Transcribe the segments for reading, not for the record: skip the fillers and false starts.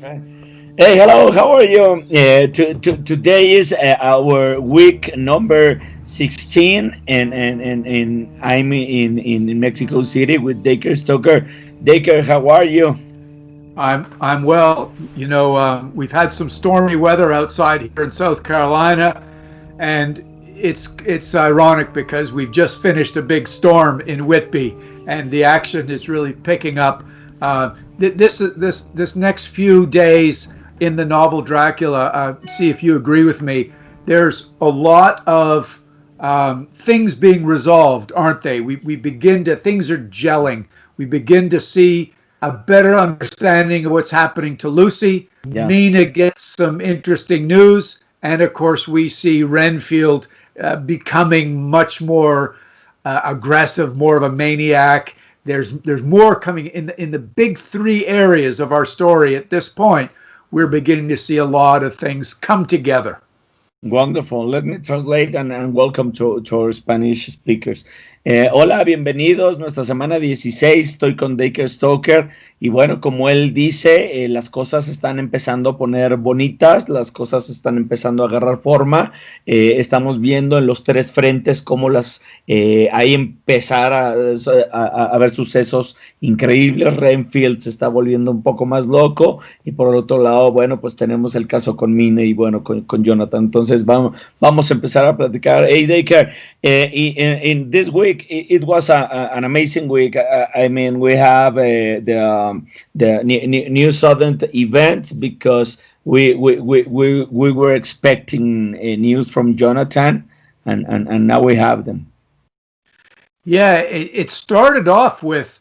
Hey, hello, how are you? Today is our week number 16, and I'm in Mexico City with Dacre Stoker. Dacre, how are you? I'm well. We've had some stormy weather outside here in South Carolina, and it's ironic because we've just finished a big storm in Whitby, and the action is really picking up. This next few days in the novel Dracula, see if you agree with me. There's a lot of things being resolved, aren't they? We begin to things are gelling. We begin to see a better understanding of what's happening to Lucy. Yeah. Mina gets some interesting news, and of course we see Renfield becoming much more aggressive, more of a maniac. There's more coming in the big three areas of our story at this point. We're beginning to see a lot of things come together. Wonderful. Let me translate and welcome to our Spanish speakers. Hola, bienvenidos. Nuestra semana 16. Estoy con Dacre Stoker. Y bueno, como él dice, las cosas están empezando a poner bonitas, las cosas están empezando a agarrar forma. Estamos viendo en los tres frentes cómo ahí empezar a ver sucesos increíbles. Renfield se está volviendo un poco más loco. Y por el otro lado, bueno, pues tenemos el caso con Mina y bueno, con Jonathan. Entonces vamos a empezar a platicar. Hey, Dacre, in this week, it was an amazing week. I mean, we have the new sudden events because we were expecting news from Jonathan, and now we have them. Yeah, it started off with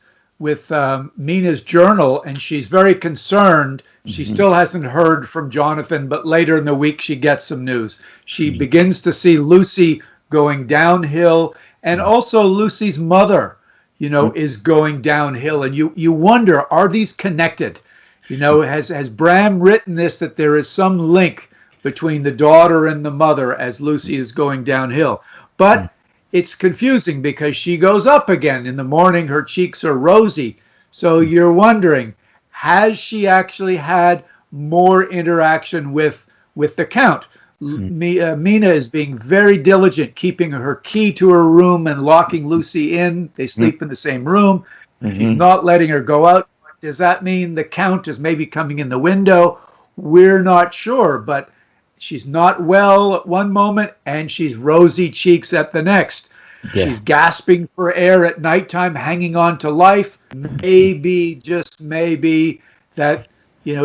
Mina's journal, and she's very concerned. She still hasn't heard from Jonathan, but later in the week she gets some news. She begins to see Lucy going downhill, and also Lucy's mother, is going downhill. And you wonder, are these connected? Has Bram written this, that there is some link between the daughter and the mother as Lucy is going downhill? But it's confusing because she goes up again. In the morning, her cheeks are rosy. So you're wondering, has she actually had more interaction with the Count? Mina is being very diligent, keeping her key to her room and locking Lucy in. They sleep in the same room. She's not letting her go out. Does that mean the Count is maybe coming in the window? We're not sure, but she's not well at one moment and she's rosy cheeks at the next. Yeah. She's gasping for air at nighttime, hanging on to life. Maybe, just maybe, that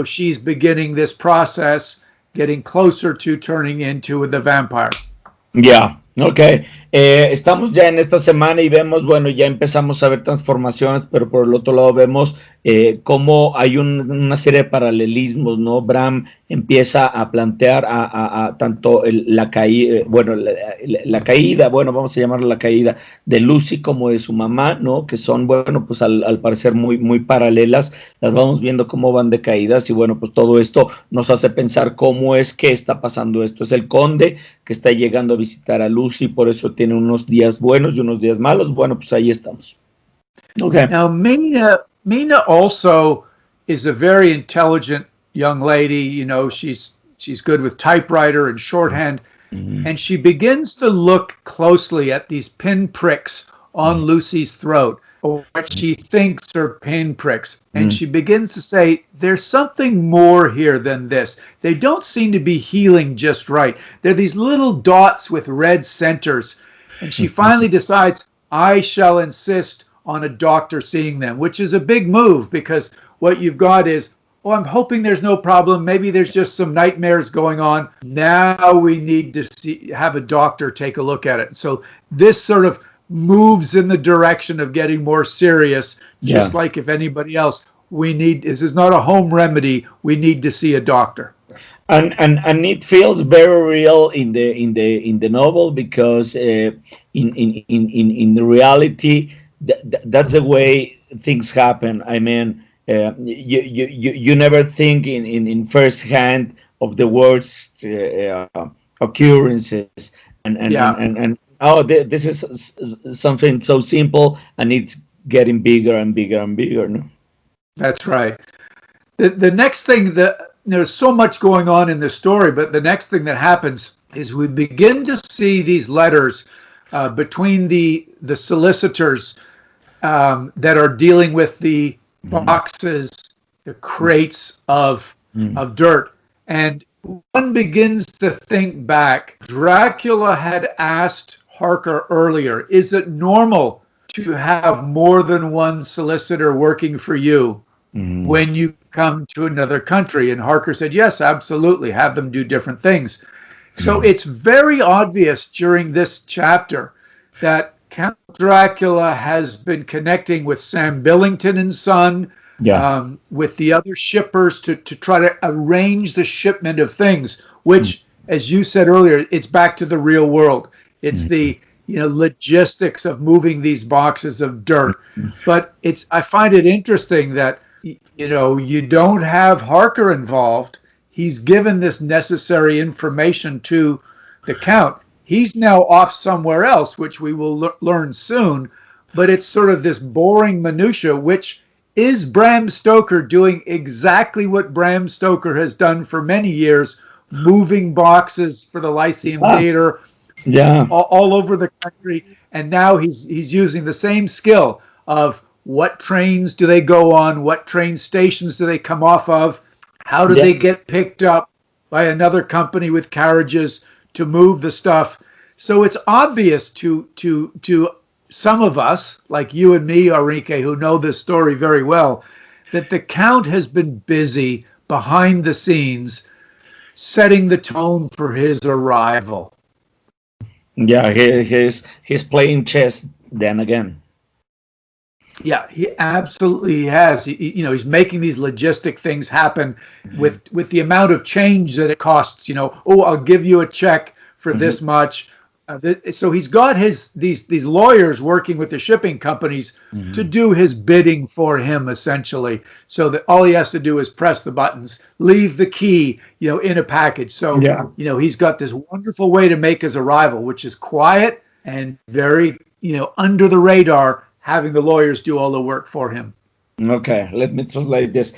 she's beginning this process, getting closer to turning into the vampire. Yeah, ok. Estamos ya en esta semana y vemos, bueno, ya empezamos a ver transformaciones, pero por el otro lado vemos cómo hay una serie de paralelismos, ¿no? Bram empieza a plantear a tanto la caída, la caída, bueno, vamos a llamarla la caída de Lucy como de su mamá, ¿no? Que son, bueno, pues al parecer muy paralelas, las vamos viendo cómo van decaídas y bueno, pues todo esto nos hace pensar cómo es que está pasando esto. Es el conde que está llegando a visitar a Lucy, por eso tiene unos días buenos y unos días malos. Bueno, pues ahí estamos. Okay. Now, Mina also is a very intelligent young lady. She's good with typewriter and shorthand, and she begins to look closely at these pinpricks on Lucy's throat, or what she thinks are pinpricks, and she begins to say, there's something more here than this. They don't seem to be healing just right. They're these little dots with red centers, and she finally decides, I shall insist on a doctor seeing them, which is a big move because what you've got is, I'm hoping there's no problem. Maybe there's just some nightmares going on. Now we need to have a doctor take a look at it. So this sort of moves in the direction of getting more serious, just like if anybody else, this is not a home remedy. We need to see a doctor. And it feels very real in the novel because in the reality that's the way things happen. I mean, you never think in first hand of the words occurrences and this is something so simple and it's getting bigger and bigger and bigger. No? That's right. The next thing that there's so much going on in this story, but the next thing that happens is we begin to see these letters between the solicitors that are dealing with the boxes, the crates of dirt. And one begins to think back. Dracula had asked Harker earlier, is it normal to have more than one solicitor working for you when you come to another country? And Harker said, yes, absolutely, have them do different things. So it's very obvious during this chapter that Count Dracula has been connecting with Sam Billington and Son, with the other shippers to try to arrange the shipment of things, which, as you said earlier, it's back to the real world. It's the logistics of moving these boxes of dirt. But I find it interesting that you don't have Harker involved. He's given this necessary information to the Count. He's now off somewhere else, which we will learn soon. But it's sort of this boring minutia, which is Bram Stoker doing exactly what Bram Stoker has done for many years, moving boxes for the Lyceum Theater all over the country. And now he's using the same skill of what trains do they go on, what train stations do they come off of, how do they get picked up by another company with carriages to move the stuff. So it's obvious to some of us, like you and me, Enrique, who know this story very well, that the Count has been busy behind the scenes setting the tone for his arrival. Yeah, he's playing chess then again. Yeah, he absolutely has. He's making these logistic things happen with the amount of change that it costs. I'll give you a check for this much. So he's got these lawyers working with the shipping companies to do his bidding for him, essentially, so that all he has to do is press the buttons, leave the key, in a package. So, he's got this wonderful way to make his arrival, which is quiet and very, under the radar, having the lawyers do all the work for him. Okay, let me translate this.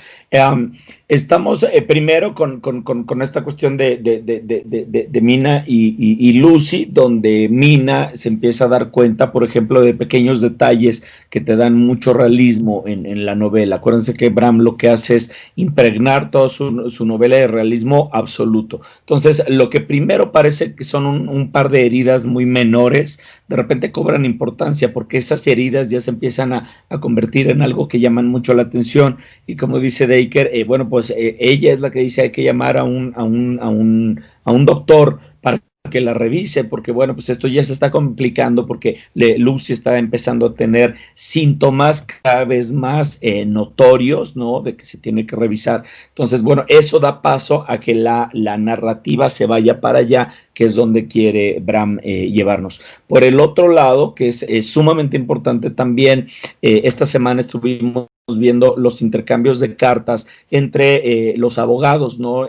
Estamos primero con esta cuestión de Mina y Lucy, donde Mina se empieza a dar cuenta, por ejemplo, de pequeños detalles que te dan mucho realismo en la novela. Acuérdense que Bram lo que hace es impregnar toda su novela de realismo absoluto. Entonces, lo que primero parece que son un par de heridas muy menores, de repente cobran importancia porque esas heridas ya se empiezan a convertir en algo que llaman mucho la atención. Y como dice Dacre, pues ella es la que dice hay que llamar a un doctor para que la revise, porque pues esto ya se está complicando porque Lucy está empezando a tener síntomas cada vez más notorios, ¿no? De que se tiene que revisar. Entonces, eso da paso a que la narrativa se vaya para allá, que es donde quiere Bram llevarnos. Por el otro lado, que es sumamente importante también, esta semana estuvimos viendo los intercambios de cartas entre los abogados, ¿no?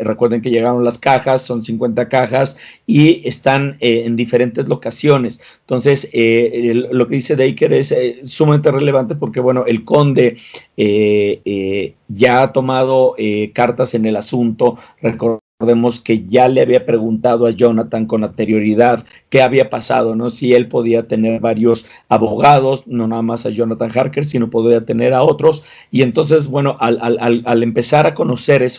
Recuerden que llegaron las cajas, son 50 cajas y están en diferentes locaciones. Entonces, lo que dice Dacre es sumamente relevante porque, el conde ya ha tomado cartas en el asunto. Recordemos que ya le había preguntado a Jonathan con anterioridad qué había pasado, ¿no? Si él podía tener varios abogados, no nada más a Jonathan Harker, sino podía tener a otros. Y entonces, al empezar a conocer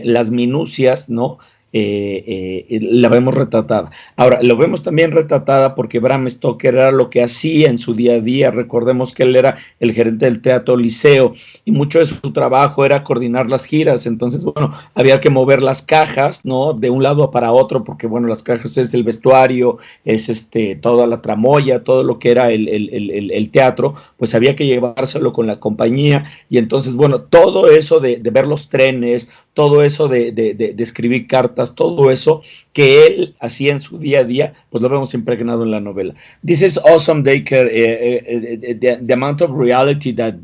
las minucias, ¿no? La vemos retratada. Ahora, lo vemos también retratada porque Bram Stoker era lo que hacía en su día a día. Recordemos que él era el gerente del Teatro Liceo y mucho de su trabajo era coordinar las giras. Entonces, había que mover las cajas, ¿no? De un lado para otro porque, las cajas es el vestuario, es toda la tramoya, todo lo que era el teatro, pues había que llevárselo con la compañía. Y entonces, todo eso de ver los trenes, todo eso de escribir cartas, todo eso que él hacía en su día a día, pues lo vemos impregnado en la novela. This is awesome, Dacre, the amount of reality that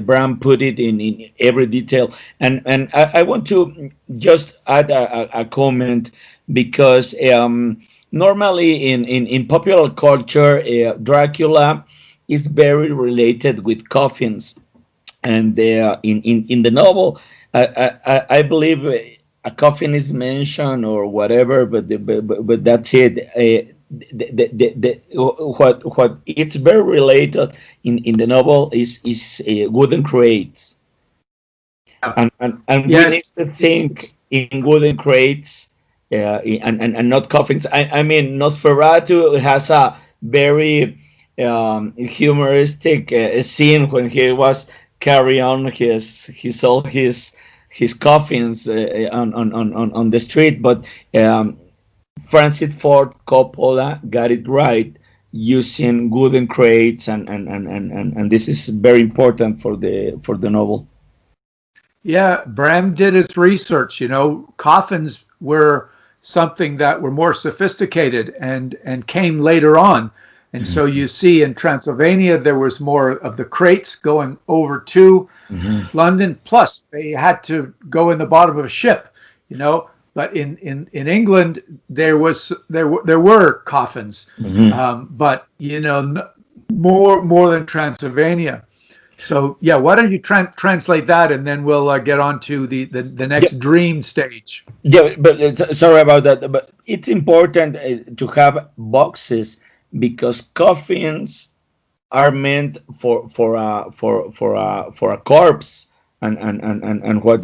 Bram put it in every detail. And I want to just add a comment because normally in popular culture, Dracula is very related with coffins. And in the novel, I believe a coffin is mentioned or whatever, but that's it. What it's very related in the novel is wooden crates, and we need to think in wooden crates and not coffins. I mean, Nosferatu has a very humoristic scene when he was carrying on all his coffins on the street, but Francis Ford Coppola got it right using wooden crates, and this is very important for the novel. Yeah, Bram did his research. You know, coffins were something that were more sophisticated and came later on. And so you see in Transylvania, there was more of the crates going over to London. Plus, they had to go in the bottom of a ship, you know. But in England, there were coffins, but you know, more than Transylvania. So yeah, why don't you translate that, and then we'll get on to the next dream stage. Yeah, but sorry about that. But it's important to have boxes because coffins are meant for a corpse. And what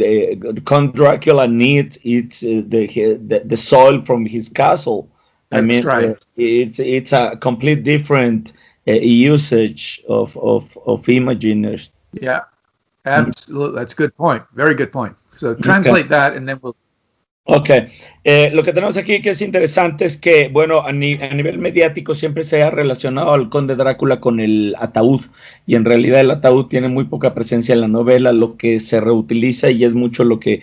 Count Dracula needs, it's the soil from his castle. That's right. It's a complete different usage of imaginers. Yeah, absolutely. That's a good point. Very good point. So translate that, and then we'll. Ok, lo que tenemos aquí que es interesante es que, bueno, a nivel mediático siempre se ha relacionado al conde Drácula con el ataúd, y en realidad el ataúd tiene muy poca presencia en la novela. Lo que se reutiliza, y es mucho lo que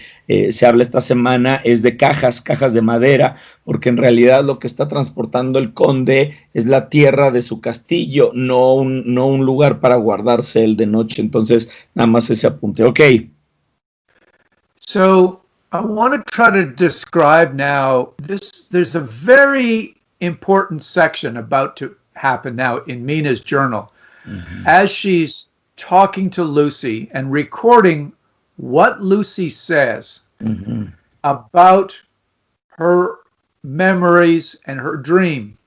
se habla esta semana, es de cajas de madera, porque en realidad lo que está transportando el conde es la tierra de su castillo, no un lugar para guardarse él de noche. Entonces, nada más ese apunte. Ok. So, I want to try to describe now this. There's a very important section about to happen now in Mina's journal as she's talking to Lucy and recording what Lucy says about her memories and her dream.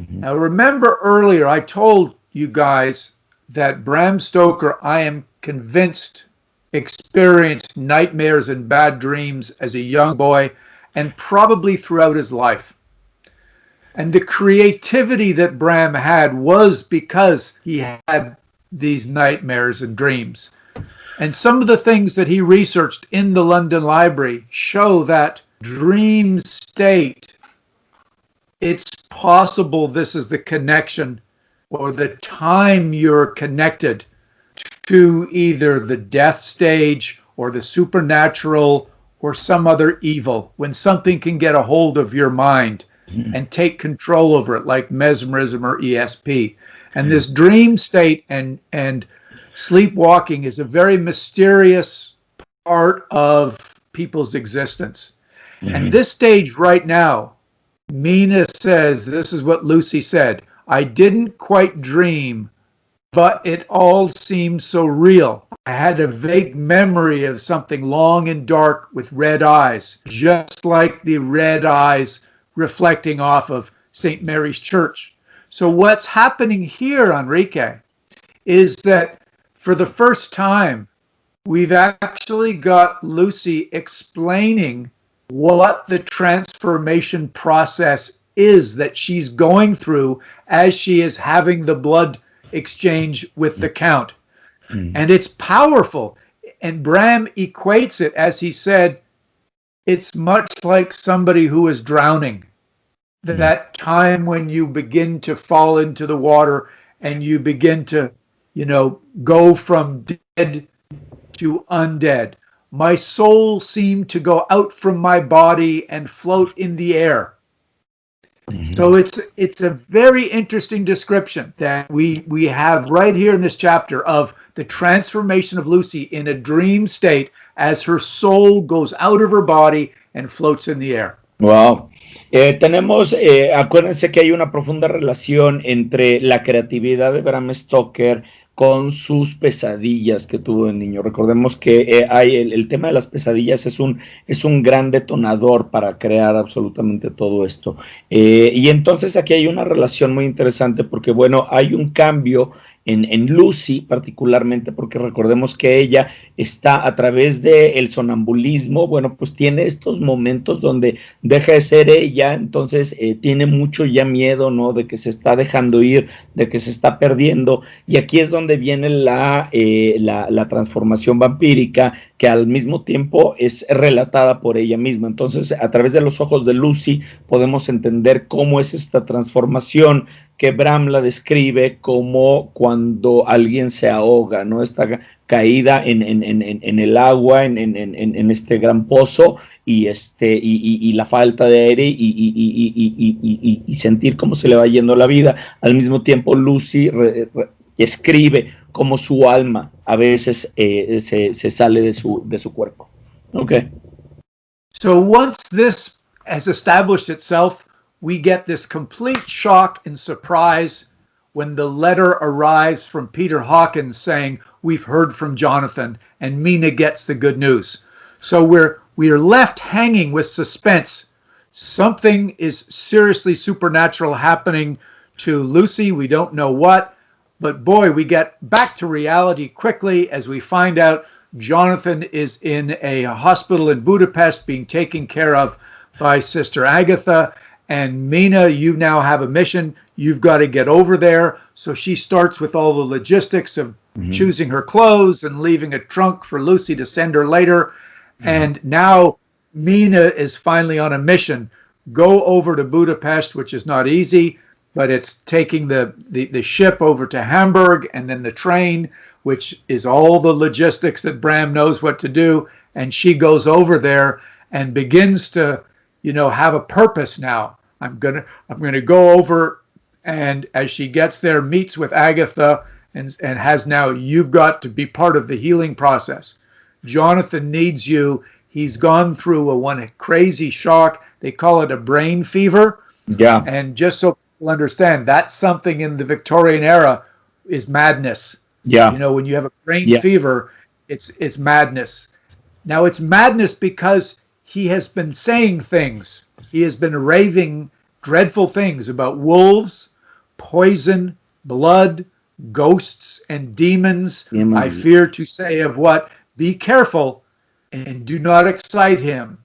Now, remember earlier I told you guys that Bram Stoker, I am convinced, experienced nightmares and bad dreams as a young boy and probably throughout his life. And the creativity that Bram had was because he had these nightmares and dreams. And some of the things that he researched in the London Library show that dream state, it's possible this is the connection or the time you're connected to either the death stage or the supernatural or some other evil, when something can get a hold of your mind and take control over it, like mesmerism or ESP. And this dream state and sleepwalking is a very mysterious part of people's existence. And this stage right now, Mina says, this is what Lucy said, I didn't quite dream, but it all seemed so real. I had a vague memory of something long and dark with red eyes, just like the red eyes reflecting off of St. Mary's Church. So what's happening here, Enrique, is that for the first time, we've actually got Lucy explaining what the transformation process is that she's going through as she is having the blood exchange with the Count. And it's powerful. And Bram equates it, as he said, it's much like somebody who is drowning. That time when you begin to fall into the water and you begin to, you know, go from dead to undead. My soul seemed to go out from my body and float in the air. So it's a very interesting description that we have right here in this chapter of the transformation of Lucy in a dream state as her soul goes out of her body and floats in the air. Wow. Acuérdense que hay una profunda relación entre la creatividad de Bram Stoker con sus pesadillas que tuvo de niño. Recordemos que hay el tema de las pesadillas es un gran detonador para crear absolutamente todo esto. Y entonces aquí hay una relación muy interesante porque, bueno, hay un cambio en Lucy particularmente, porque recordemos que ella está a través del sonambulismo, bueno, pues tiene estos momentos donde deja de ser ella, entonces tiene mucho ya miedo, ¿no? De que se está dejando ir, de que se está perdiendo, y aquí es donde viene la transformación vampírica, que al mismo tiempo es relatada por ella misma. Entonces, a través de los ojos de Lucy podemos entender cómo es esta transformación, que Bram la describe como cuando alguien se ahoga, ¿no? Está caída en el agua, en este gran pozo, y la falta de aire y sentir cómo se le va yendo la vida. Al mismo tiempo, Lucy escribe cómo su alma a veces se sale de su cuerpo. Okay. So once this has established itself, we get this complete shock and surprise when the letter arrives from Peter Hawkins saying, we've heard from Jonathan, and Mina gets the good news. So we are left hanging with suspense. Something is seriously supernatural happening to Lucy. We don't know what, but boy, we get back to reality quickly as we find out Jonathan is in a hospital in Budapest being taken care of by Sister Agatha. And Mina, you now have a mission. You've got to get over there. So she starts with all the logistics of choosing her clothes and leaving a trunk for Lucy to send her later. And now Mina is finally on a mission. Go over to Budapest, which is not easy, but it's taking the ship over to Hamburg and then the train, which is all the logistics that Bram knows what to do. And she goes over there and begins to, have a purpose now. I'm gonna go over, and as she gets there, meets with Agatha, and has now, you've got to be part of the healing process. Jonathan needs you. He's gone through a crazy shock. They call it a brain fever. Yeah. And just so people understand, that's something in the Victorian era is madness. Yeah. When you have a brain fever, it's madness. Now it's madness because he has been saying things. He has been raving dreadful things about wolves, poison, blood, ghosts, and demons. I fear to say of what? Be careful and do not excite him.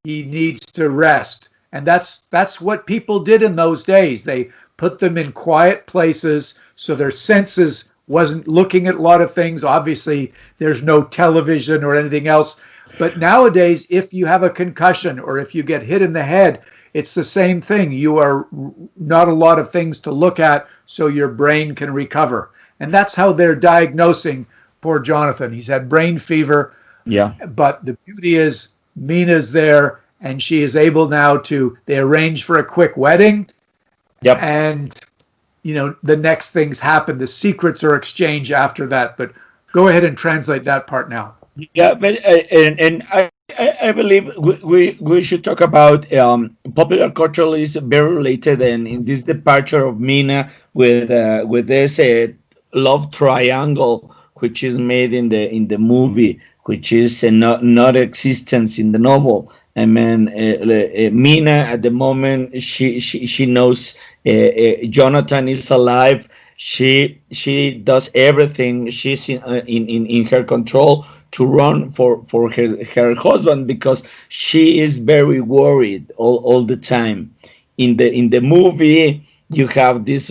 He needs to rest. And that's what people did in those days. They put them in quiet places so their senses wasn't looking at a lot of things. Obviously, there's no television or anything else. But nowadays, if you have a concussion or if you get hit in the head, it's the same thing. You are not a lot of things to look at so your brain can recover. And that's how they're diagnosing poor Jonathan. He's had brain fever. Yeah. But the beauty is Mina's there and she is able now they arrange for a quick wedding. Yep. And, the next things happen. The secrets are exchanged after that. But go ahead and translate that part now. Yeah, but and I believe we should talk about popular culture is very related, and in this departure of Mina with this love triangle, which is made in the movie, which is not existence in the novel. I mean, Mina at the moment she knows Jonathan is alive. She does everything. She's in her control to run for her husband because she is very worried all the time. In the movie, you have this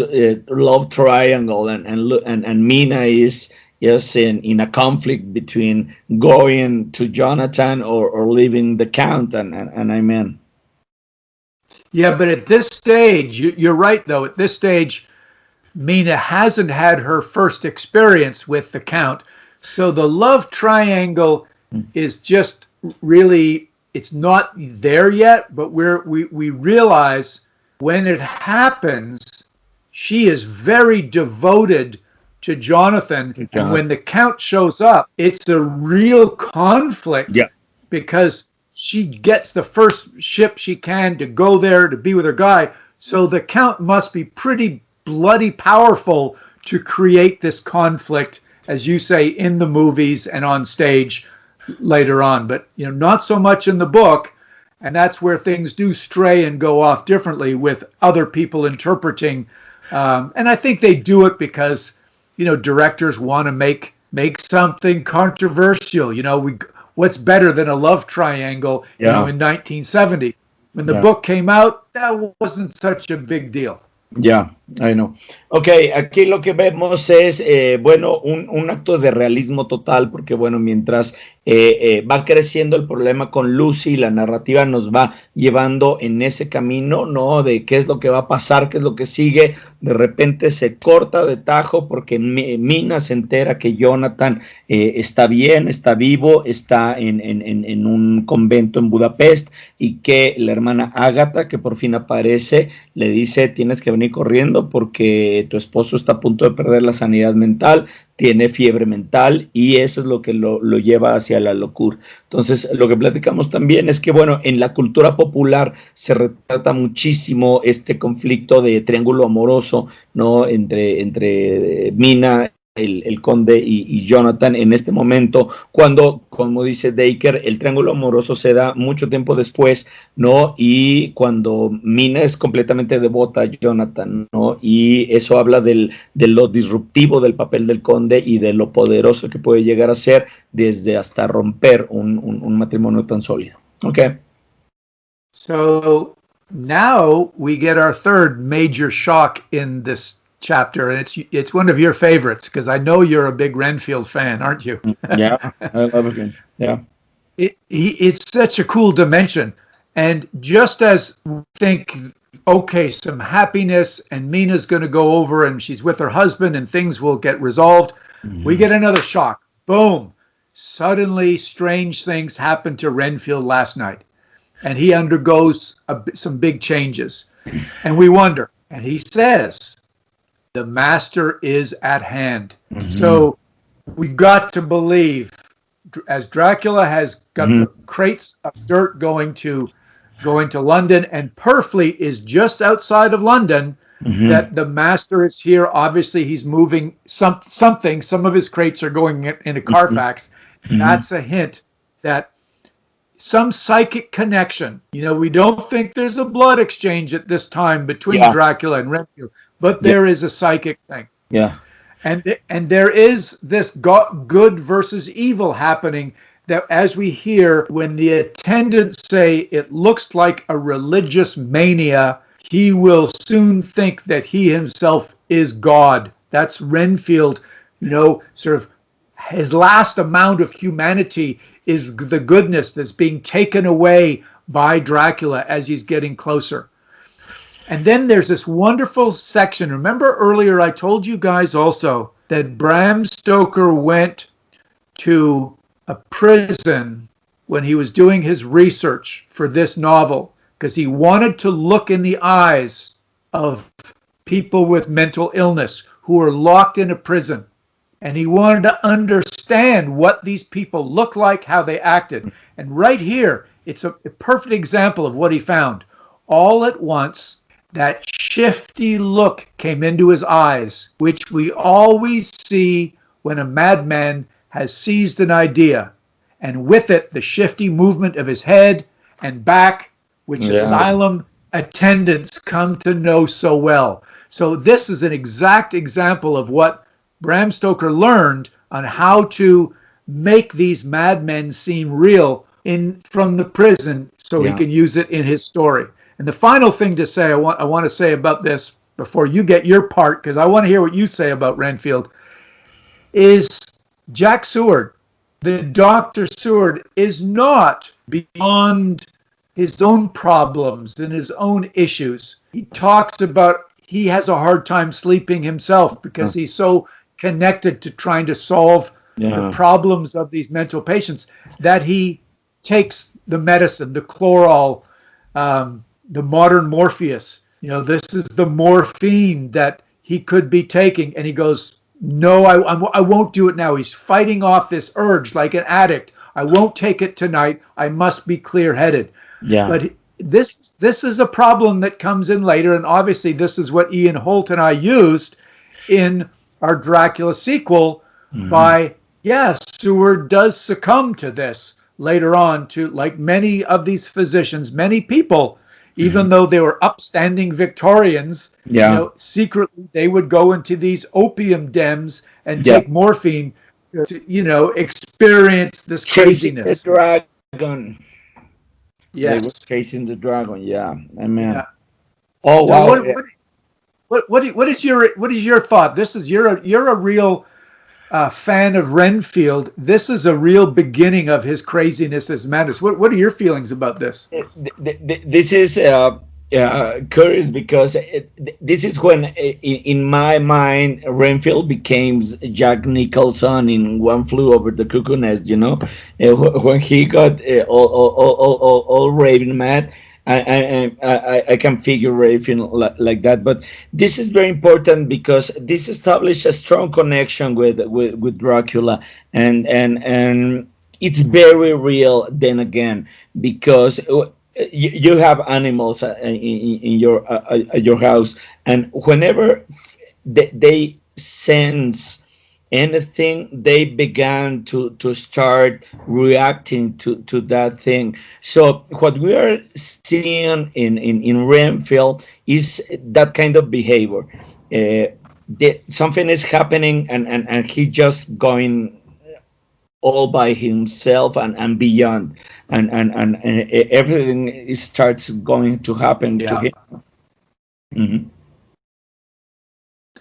love triangle, and Mina is just in a conflict between going to Jonathan or leaving the Count, and I mean. Yeah, but at this stage, you're right though. At this stage, Mina hasn't had her first experience with the Count. So the love triangle is just really, it's not there yet, but we realize when it happens, she is very devoted to Jonathan. And when the Count shows up, it's a real conflict because she gets the first ship she can to go there to be with her guy. So the Count must be pretty bloody powerful to create this conflict, as you say, in the movies and on stage later on. But, not so much in the book. And that's where things do stray and go off differently with other people interpreting. And I think they do it because, directors want to make something controversial. What's better than a love triangle, in 1970? When the book came out, that wasn't such a big deal. Ya, I know. Ok, aquí lo que vemos es, un acto de realismo total, porque, mientras va creciendo el problema con Lucy, la narrativa nos va llevando en ese camino, ¿no? De qué es lo que va a pasar, qué es lo que sigue. De repente se corta de tajo porque Mina se entera que Jonathan está bien, está vivo, está en un convento en Budapest, y que la hermana Ágata, que por fin aparece, le dice: tienes que venir corriendo porque tu esposo está a punto de perder la sanidad mental, tiene fiebre mental, y eso es lo que lo lleva hacia la locura. Entonces, lo que platicamos también es que, en la cultura popular se retrata muchísimo este conflicto de triángulo amoroso, ¿no? Entre Mina, el conde y Jonathan en este momento, cuando, como dice Dacre, el triángulo amoroso se da mucho tiempo después, ¿no? Y cuando Mina es completamente devota a Jonathan, ¿no? Y eso habla de lo disruptivo del papel del conde y de lo poderoso que puede llegar a ser desde hasta romper un matrimonio tan sólido. Okay. So now we get our third major shock in this chapter, and it's one of your favorites because I know you're a big Renfield fan, aren't you? Yeah, I love it. Yeah, it's such a cool dimension, and just as we think, okay, some happiness, and Mina's going to go over and she's with her husband and things will get resolved, we get another shock. Boom! Suddenly, strange things happen to Renfield last night, and he undergoes some big changes, and we wonder. And he says, the master is at hand. So we've got to believe, as Dracula has got the crates of dirt going to London, and Purfleet is just outside of London, that the master is here. Obviously, he's moving something. Some of his crates are going into Carfax. That's a hint that some psychic connection. We don't think there's a blood exchange at this time between Dracula and Renfield. But there is a psychic thing. Yeah. And there is this good versus evil happening, that, as we hear, when the attendants say it looks like a religious mania, he will soon think that he himself is God. That's Renfield, sort of his last amount of humanity is the goodness that's being taken away by Dracula as he's getting closer. And then there's this wonderful section. Remember earlier I told you guys also that Bram Stoker went to a prison when he was doing his research for this novel, because he wanted to look in the eyes of people with mental illness who are locked in a prison. And he wanted to understand what these people looked like, how they acted. And right here, it's a perfect example of what he found. All at once, that shifty look came into his eyes, which we always see when a madman has seized an idea. And with it, the shifty movement of his head and back, which asylum attendants come to know so well. So this is an exact example of what Bram Stoker learned on how to make these madmen seem real from the prison, so he can use it in his story. And the final thing to say, I want to say about this before you get your part, because I want to hear what you say about Renfield, is Jack Seward, the Dr. Seward, is not beyond his own problems and his own issues. He talks about he has a hard time sleeping himself because he's so connected to trying to solve the problems of these mental patients that he takes the medicine, the chloral, the modern Morpheus. This is the morphine that he could be taking. And he goes, no, I won't do it now. He's fighting off this urge like an addict. I won't take it tonight. I must be clear-headed. Yeah. But this is a problem that comes in later. And obviously this is what Ian Holt and I used in our Dracula sequel by, yes, Seward does succumb to this later on, to, like many of these physicians, many people, even though they were upstanding Victorians, secretly they would go into these opium dens and take morphine to, experience this craziness. Chasing the dragon. Yes. They were chasing the dragon. Yeah. Amen. Yeah. Oh, wow. What is your thought? This is, you're a real fan of Renfield. This is a real beginning of his craziness as madness. What are your feelings about this? This is curious because this is when, in my mind, Renfield became Jack Nicholson in One Flew Over the Cuckoo Nest. When he got all raving mad. I can figure Renfield like that, but this is very important because this established a strong connection with Dracula, and it's very real. Then again, because you have animals in your house, and whenever they sense anything, they began to start reacting to that thing. So what we are seeing in Renfield is that kind of behavior. Something is happening, and he just going all by himself and beyond, and everything starts going to happen to him. Mm-hmm.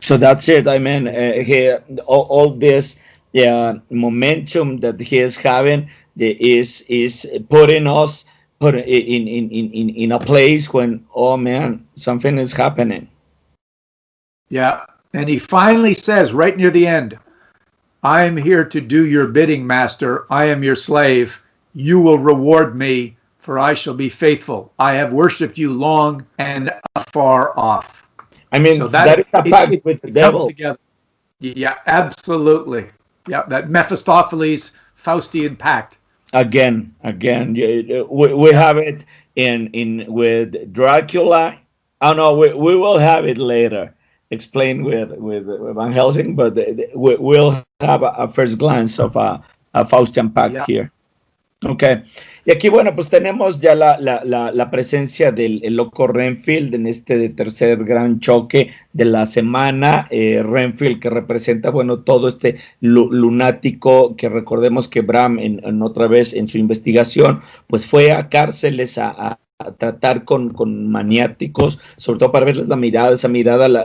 So that's it. I mean, all this momentum that he is having is putting us in a place when, oh man, something is happening. Yeah, and he finally says right near the end, "I am here to do your bidding, master. I am your slave. You will reward me, for I shall be faithful. I have worshipped you long and afar off." I mean, so that is a pact with the devil. Together. Yeah, absolutely. Yeah, that Mephistopheles Faustian pact. Again, we have it in with Dracula. Oh no, we will have it later. Explained with Van Helsing, but we'll have a first glance of a Faustian pact here. Okay. Y aquí, bueno, pues tenemos ya la presencia del loco Renfield en este tercer gran choque de la semana. Renfield, que representa, bueno, todo este lunático que recordemos que Bram en otra vez en su investigación, pues fue a cárceles a tratar con maniáticos, sobre todo para verles la mirada. Esa mirada la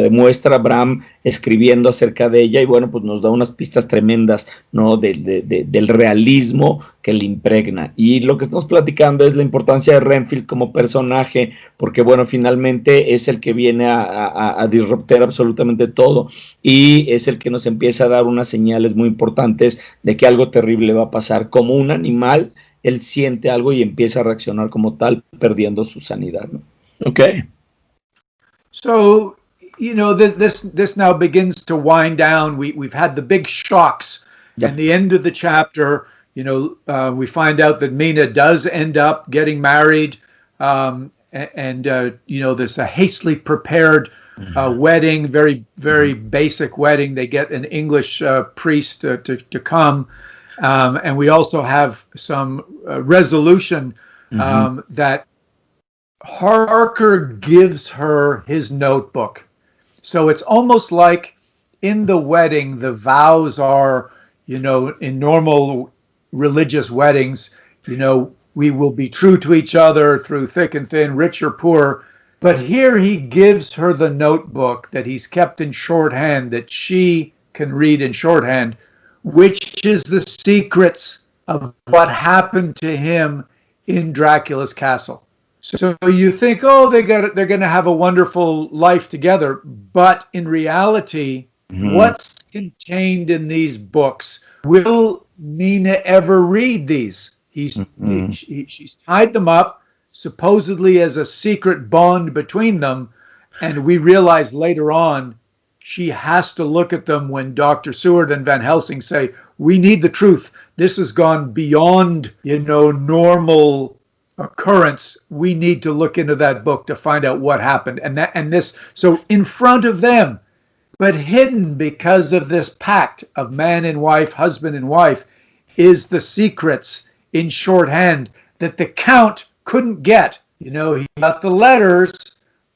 demuestra Bram escribiendo acerca de ella, y bueno, pues nos da unas pistas tremendas, ¿no? Del realismo que le impregna. Y lo que estamos platicando es la importancia de Renfield como personaje, porque bueno, finalmente es el que viene a disruptar absolutamente todo, y es el que nos empieza a dar unas señales muy importantes de que algo terrible va a pasar. Como un animal, él siente algo y empieza a reaccionar como tal, perdiendo su sanidad, ¿no? Okay. So, this now begins to wind down. We've had the big shocks. And the end of the chapter, we find out that Mina does end up getting married, and there's a hastily prepared wedding, very, very basic wedding. They get an English priest to come. And we also have some resolution that Harker gives her his notebook. So it's almost like in the wedding, the vows are, in normal religious weddings, we will be true to each other through thick and thin, rich or poor. But here he gives her the notebook that he's kept in shorthand, that she can read in shorthand, which is the secrets of what happened to him in Dracula's castle. So you think, oh, they're going to have a wonderful life together. But in reality, what's contained in these books? Will Mina ever read these? She's tied them up, supposedly as a secret bond between them. And we realize later on, she has to look at them when Dr. Seward and Van Helsing say, we need the truth. This has gone beyond, normal occurrence. We need to look into that book to find out what happened. So in front of them, But hidden because of this pact of man and wife, husband and wife, is the secrets in shorthand that the Count couldn't get. You know, he got the letters,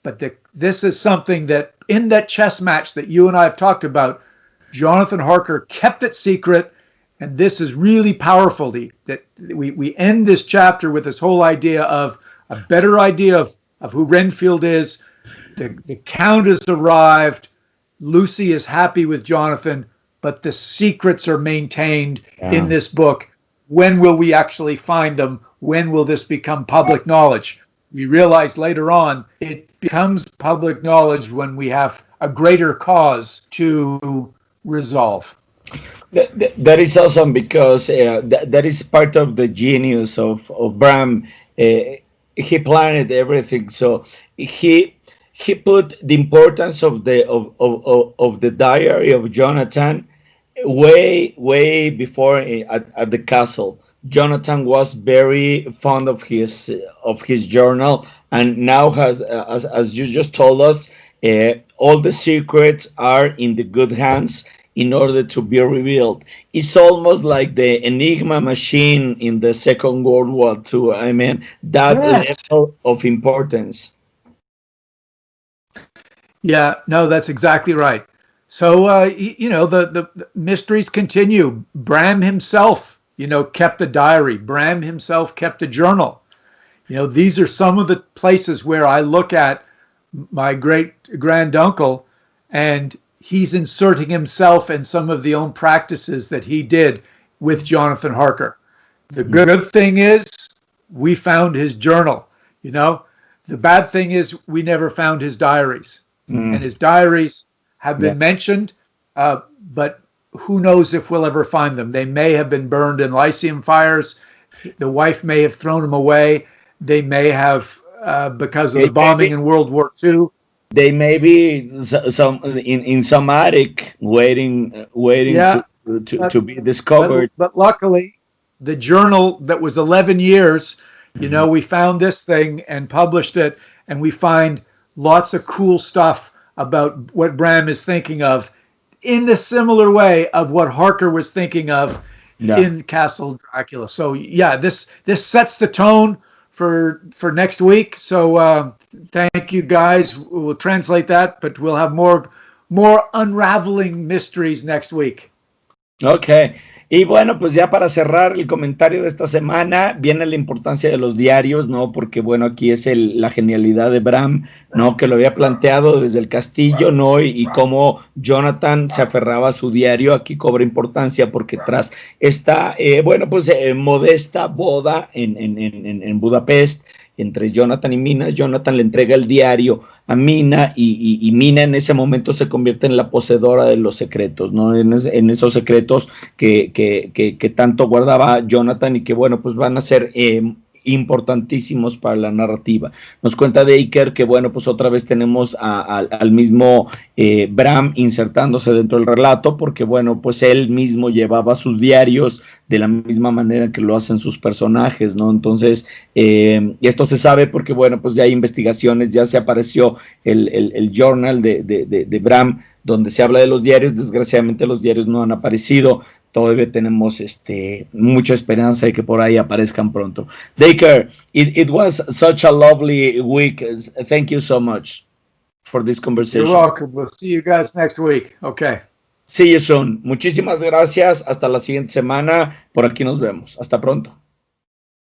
but this is something that in that chess match that you and I have talked about, Jonathan Harker kept it secret. And this is really powerful that we end this chapter with this whole idea of a better idea of who Renfield is. The Count has arrived. Lucy is happy with Jonathan, but the secrets are maintained in this book. When will we actually find them? When will this become public knowledge? We realize later on it becomes public knowledge when we have a greater cause to resolve. That is awesome because that is part of the genius of Bram. He planned everything, so he put the importance of the diary of Jonathan way before at the castle. Jonathan was very fond of his journal, and now has, as you just told us, all the secrets are in the good hands in order to be revealed. It's almost like the Enigma machine in the Second World War II. I mean, that level of importance. Yeah, no, that's exactly right. So, you know, the mysteries continue. Bram himself, you know, kept a diary. Bram himself kept a journal. You know, these are some of the places where I look at my great-granduncle, and he's inserting himself in some of the own practices that he did with Jonathan Harker. The good thing is we found his journal, you know. The bad thing is we never found his diaries. And his diaries have been mentioned, but who knows if we'll ever find them. They may have been burned in Lyceum fires. The wife may have thrown them away. They may have, because of the bombing in World War II. They may be some in some attic waiting to be discovered. But luckily, the journal that was 11 years, you know, we found this thing and published it, and we find lots of cool stuff about what Bram is thinking of in the similar way of what Harker was thinking of in Castle Dracula. So yeah, this sets the tone for next week. So thank you guys. We'll translate that, but we'll have more unraveling mysteries next week. Okay. Y bueno, pues ya para cerrar el comentario de esta semana, viene la importancia de los diarios, ¿no? Porque, bueno, aquí es la genialidad de Bram, ¿no? Que lo había planteado desde el castillo, ¿no? Y cómo Jonathan se aferraba a su diario, aquí cobra importancia porque tras esta, bueno, pues modesta boda en Budapest, entre Jonathan y Mina, Jonathan le entrega el diario a Mina y Mina en ese momento se convierte en la poseedora de los secretos, ¿no? En esos secretos que tanto guardaba Jonathan y que, bueno, pues van a ser importantísimos para la narrativa. Nos cuenta Dacre que, bueno, pues otra vez tenemos al mismo Bram insertándose dentro del relato, porque, bueno, pues él mismo llevaba sus diarios de la misma manera que lo hacen sus personajes, ¿no? Entonces, esto se sabe porque, bueno, pues ya hay investigaciones, ya se apareció el journal de Bram, donde se habla de los diarios. Desgraciadamente los diarios no han aparecido. Todavía tenemos mucha esperanza de que por ahí aparezcan pronto. Dacre, it was such a lovely week. Thank you so much for this conversation. You're welcome. We'll see you guys next week. Okay. See you soon. Muchísimas gracias. Hasta la siguiente semana. Por aquí nos vemos. Hasta pronto.